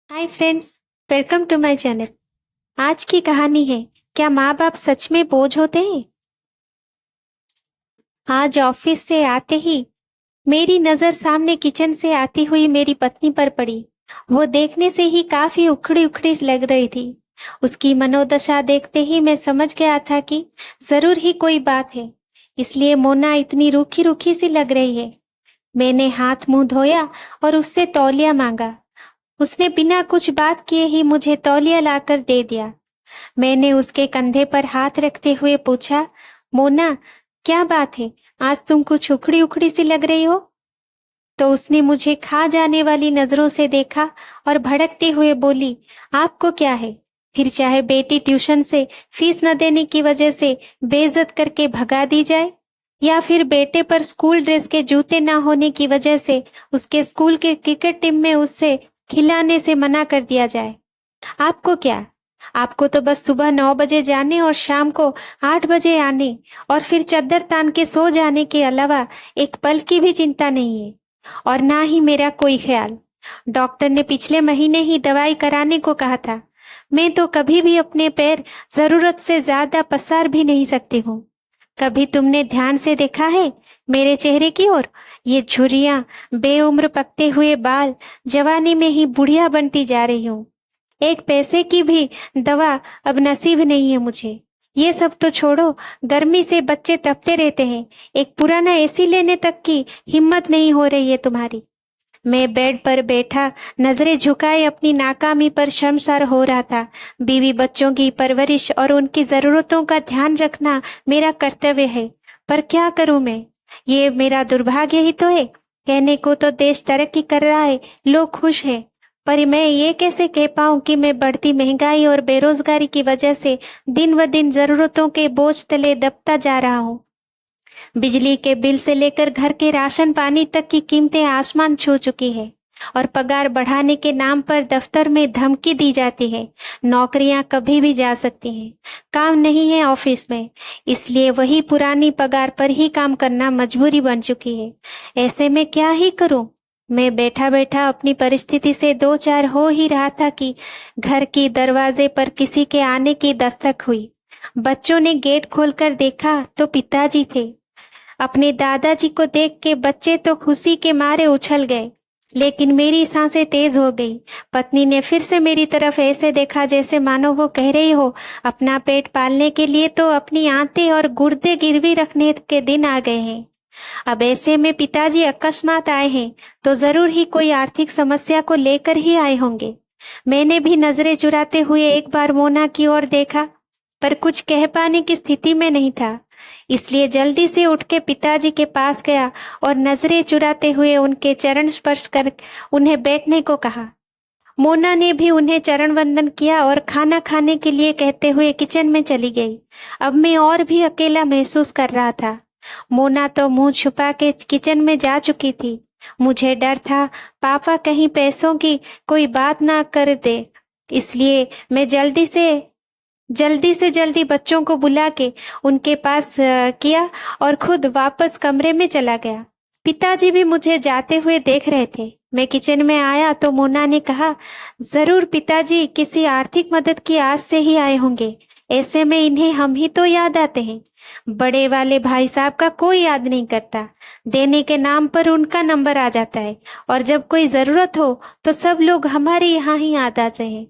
Hi friends, welcome to my channel. आज की कहानी है, क्या माँ बाप सच में बोझ होते हैं। आज ऑफिस से आते ही मेरी नज़र सामने किचन से आती हुई मेरी पत्नी पर पड़ी। वो देखने से ही काफी उखड़ी उखड़ी लग रही थी। उसकी मनोदशा देखते ही मैं समझ गया था कि जरूर ही कोई बात है, इसलिए मोना इतनी रूखी रूखी सी लग रही है। मैंने हाथ मुंह धोया और उससे तौलिया मांगा। उसने बिना कुछ बात किए ही मुझे तौलिया लाकर दे दिया। मैंने उसके कंधे पर हाथ रखते हुए पूछा, मोना, क्या बात है, आज तुम कुछ उखड़ी उखड़ी सी लग रही हो। तो उसने मुझे खा जाने वाली नजरों से देखा और भड़कते हुए बोली, आपको क्या है, फिर चाहे बेटी ट्यूशन से फीस न देने की वजह से बेइज्जत करके भगा दी जाए, या फिर बेटे पर स्कूल ड्रेस के जूते ना होने की वजह से उसके स्कूल के क्रिकेट टीम में उससे खिलाने से मना कर दिया जाए। आपको क्या, आपको तो बस सुबह 9 बजे जाने और शाम को 8 बजे आने और फिर चद्दर तान के सो जाने के अलावा एक पल की भी चिंता नहीं है, और ना ही मेरा कोई ख्याल। डॉक्टर ने पिछले महीने ही दवाई कराने को कहा था। मैं तो कभी भी अपने पैर जरूरत से ज्यादा पसार भी नहीं सकती हूँ। कभी तुमने ध्यान से देखा है मेरे चेहरे की ओर? ये झुर्रियां, बेउम्र पकते हुए बाल, जवानी में ही बुढ़िया बनती जा रही हूँ। एक पैसे की भी दवा अब नसीब नहीं है मुझे। ये सब तो छोड़ो, गर्मी से बच्चे तपते रहते हैं, एक पुराना एसी लेने तक की हिम्मत नहीं हो रही है तुम्हारी। मैं बेड पर बैठा नजरें झुकाए अपनी नाकामी पर शर्मसार हो रहा था। बीवी बच्चों की परवरिश और उनकी जरूरतों का ध्यान रखना मेरा कर्तव्य है, पर क्या करूं मैं। ये मेरा दुर्भाग्य ही तो है। कहने को तो देश तरक्की कर रहा है, लोग खुश हैं, पर मैं ये कैसे कह पाऊं कि मैं बढ़ती महंगाई और बेरोजगारी की वजह से दिन व दिन जरूरतों के बोझ तले दबता जा रहा हूँ। बिजली के बिल से लेकर घर के राशन पानी तक की कीमतें आसमान छू चुकी है, और पगार बढ़ाने के नाम पर दफ्तर में धमकी दी जाती है। नौकरियां कभी भी जा सकती हैं, काम नहीं है ऑफिस में, इसलिए वही पुरानी पगार पर ही काम करना मजबूरी बन चुकी है। ऐसे में क्या ही करूं। मैं बैठा बैठा अपनी परिस्थिति से दो चार हो ही रहा था कि घर की दरवाजे पर किसी के आने की दस्तक हुई। बच्चों ने गेट खोलकर देखा तो पिताजी थे। अपने दादाजी को देख के बच्चे तो खुशी के मारे उछल गए, लेकिन मेरी सांसें तेज हो गई। पत्नी ने फिर से मेरी तरफ ऐसे देखा जैसे मानो वो कह रही हो, अपना पेट पालने के लिए तो अपनी आंतें और गुर्दे गिरवी रखने के दिन आ गए हैं। अब ऐसे में पिताजी अकस्मात आए हैं तो जरूर ही कोई आर्थिक समस्या को लेकर ही आए होंगे। मैंने भी नजरें चुराते हुए एक बार मोना की ओर देखा, पर कुछ कह पाने की स्थिति में नहीं था, इसलिए जल्दी से उठ के पिताजी के पास गया और नजरें चुराते हुए उनके चरण स्पर्श कर उन्हें बैठने को कहा। मोना ने भी उन्हें चरण वंदन किया और खाना खाने के लिए कहते हुए किचन में चली गई। अब मैं और भी अकेला महसूस कर रहा था। मोना तो मुंह छुपा के किचन में जा चुकी थी। मुझे डर था पापा कहीं पैसों की कोई बात ना कर दे, इसलिए मैं जल्दी बच्चों को बुला के उनके पास किया और खुद वापस कमरे में चला गया। पिताजी भी मुझे जाते हुए देख रहे थे। मैं किचन में आया तो मोना ने कहा, जरूर पिताजी किसी आर्थिक मदद की आस से ही आए होंगे, ऐसे में इन्हें हम ही तो याद आते हैं। बड़े वाले भाई साहब का कोई याद नहीं करता, देने के नाम पर उनका नंबर आ जाता है, और जब कोई जरूरत हो तो सब लोग हमारे यहाँ ही आ जाते हैं।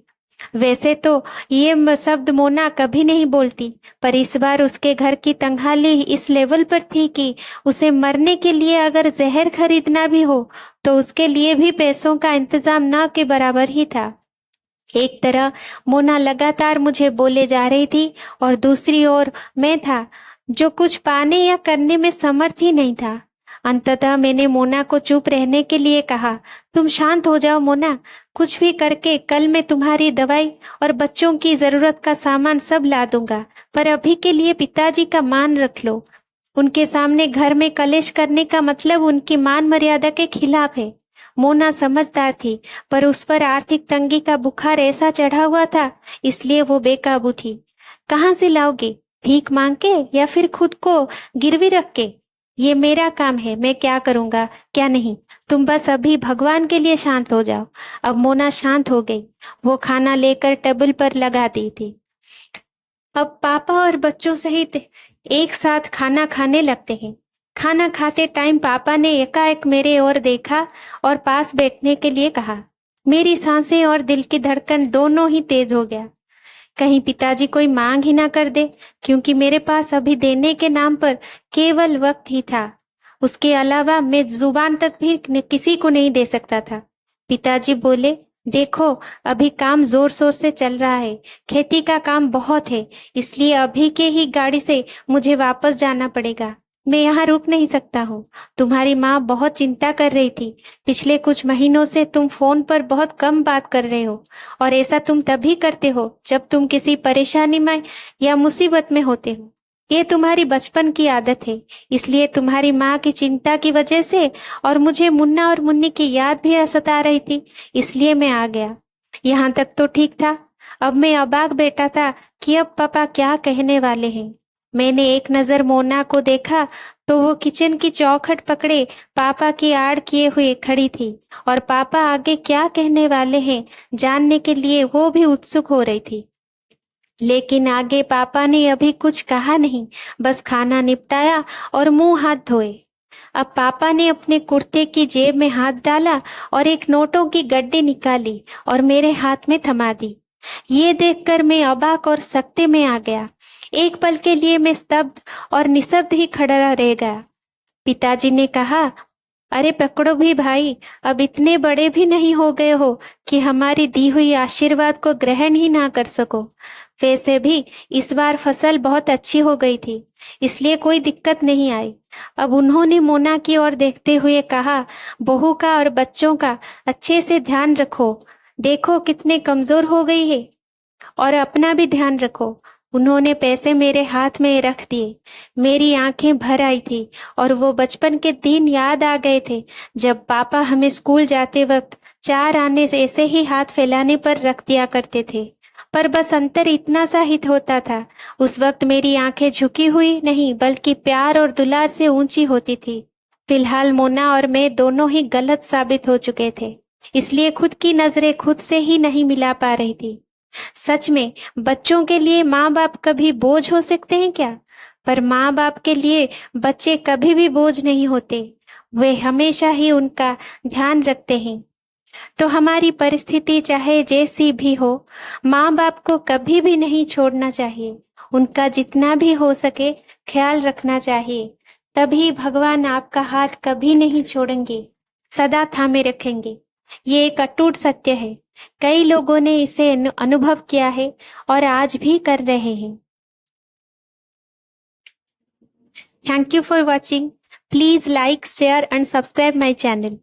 वैसे तो ये शब्द मोना कभी नहीं बोलती, पर इस बार उसके घर की तंगहाली इस लेवल पर थी कि उसे मरने के लिए अगर जहर खरीदना भी हो तो उसके लिए भी पैसों का इंतजाम ना के बराबर ही था। एक तरह मोना लगातार मुझे बोले जा रही थी, और दूसरी ओर मैं था जो कुछ पाने या करने में समर्थ ही नहीं था। अंततः मैंने मोना को चुप रहने के लिए कहा, तुम शांत हो जाओ मोना, कुछ भी करके कल मैं तुम्हारी दवाई और बच्चों की जरूरत का सामान सब ला दूंगा, पर अभी के लिए पिताजी का मान रख लो। उनके सामने घर में कलेश करने का मतलब उनकी मान मर्यादा के खिलाफ है। मोना समझदार थी, पर उस पर आर्थिक तंगी का बुखार ऐसा चढ़ा हुआ था, इसलिए वो बेकाबू थी। कहाँ से लाओगे, भीख मांग के या फिर खुद को गिरवी रख के? ये मेरा काम है, मैं क्या करूंगा क्या नहीं। तुम बस अभी भगवान के लिए शांत हो जाओ। अब मोना शांत हो गई। वो खाना लेकर टेबल पर लगा दी थी। अब पापा और बच्चों सहित एक साथ खाना खाने लगते हैं। खाना खाते टाइम पापा ने एकाएक मेरे ओर देखा और पास बैठने के लिए कहा। मेरी सांसें और दिल की धड़कन दोनों ही तेज हो गया। कहीं पिताजी कोई मांग ही ना कर दे, क्योंकि मेरे पास अभी देने के नाम पर केवल वक्त ही था। उसके अलावा मैं जुबान तक भी किसी को नहीं दे सकता था। पिताजी बोले, देखो अभी काम जोर शोर से चल रहा है, खेती का काम बहुत है, इसलिए अभी के ही गाड़ी से मुझे वापस जाना पड़ेगा। मैं यहाँ रुक नहीं सकता हूँ। तुम्हारी माँ बहुत चिंता कर रही थी। पिछले कुछ महीनों से तुम फोन पर बहुत कम बात कर रहे हो, और ऐसा तुम तभी करते हो जब तुम किसी परेशानी में या मुसीबत में होते हो। ये तुम्हारी बचपन की आदत है। इसलिए तुम्हारी माँ की चिंता की वजह से और मुझे मुन्ना और मुन्नी की याद भी सता रही थी, इसलिए मैं आ गया। यहाँ तक तो ठीक था। अब मैं अबाक बैठा था कि अब पापा क्या कहने वाले हैं। मैंने एक नजर मोना को देखा तो वो किचन की चौखट पकड़े पापा की आड़ किए हुए खड़ी थी, और पापा आगे क्या कहने वाले हैं जानने के लिए वो भी उत्सुक हो रही थी। लेकिन आगे पापा ने अभी कुछ कहा नहीं, बस खाना निपटाया और मुंह हाथ धोए। अब पापा ने अपने कुर्ते की जेब में हाथ डाला और एक नोटों की गड्डी निकाली और मेरे हाथ में थमा दी। ये देखकर मैं अबाक और सकते में आ गया। एक पल के लिए मैं स्तब्ध और निशब्द ही खड़ा रह गया। पिताजी ने कहा, अरे पकड़ो भी भाई, अब इतने बड़े भी नहीं हो गए हो कि हमारी दी हुई आशीर्वाद को ग्रहण ही ना कर सको। वैसे भी इस बार फसल बहुत अच्छी हो गई थी, इसलिए कोई दिक्कत नहीं आई। अब उन्होंने मोना की ओर देखते हुए कहा, बहू का और बच्चों का अच्छे से ध्यान रखो। देखो कितने कमजोर हो गई है, और अपना भी ध्यान रखो। उन्होंने पैसे मेरे हाथ में रख दिए। मेरी आंखें भर आई थी और वो बचपन के दिन याद आ गए थे जब पापा हमें स्कूल जाते वक्त 4 आने से ऐसे ही हाथ फैलाने पर रख दिया करते थे। पर बस अंतर इतना सा ही होता था, उस वक्त मेरी आंखें झुकी हुई नहीं बल्कि प्यार और दुलार से ऊंची होती थी। फिलहाल मोना और मैं दोनों ही गलत साबित हो चुके थे, इसलिए खुद की नजरें खुद से ही नहीं मिला पा रही थी। सच में बच्चों के लिए माँ बाप कभी बोझ हो सकते हैं क्या? पर माँ बाप के लिए बच्चे कभी भी बोझ नहीं होते। वे हमेशा ही उनका ध्यान रखते हैं। तो हमारी परिस्थिति चाहे जैसी भी हो, माँ बाप को कभी भी नहीं छोड़ना चाहिए। उनका जितना भी हो सके ख्याल रखना चाहिए। तभी भगवान आपका हाथ कभी नहीं छोड़ेंगे, सदा थामे रखेंगे। ये एक अटूट सत्य है। कई लोगों ने इसे अनुभव किया है और आज भी कर रहे हैं। Thank you for watching. Please like, share and subscribe my channel.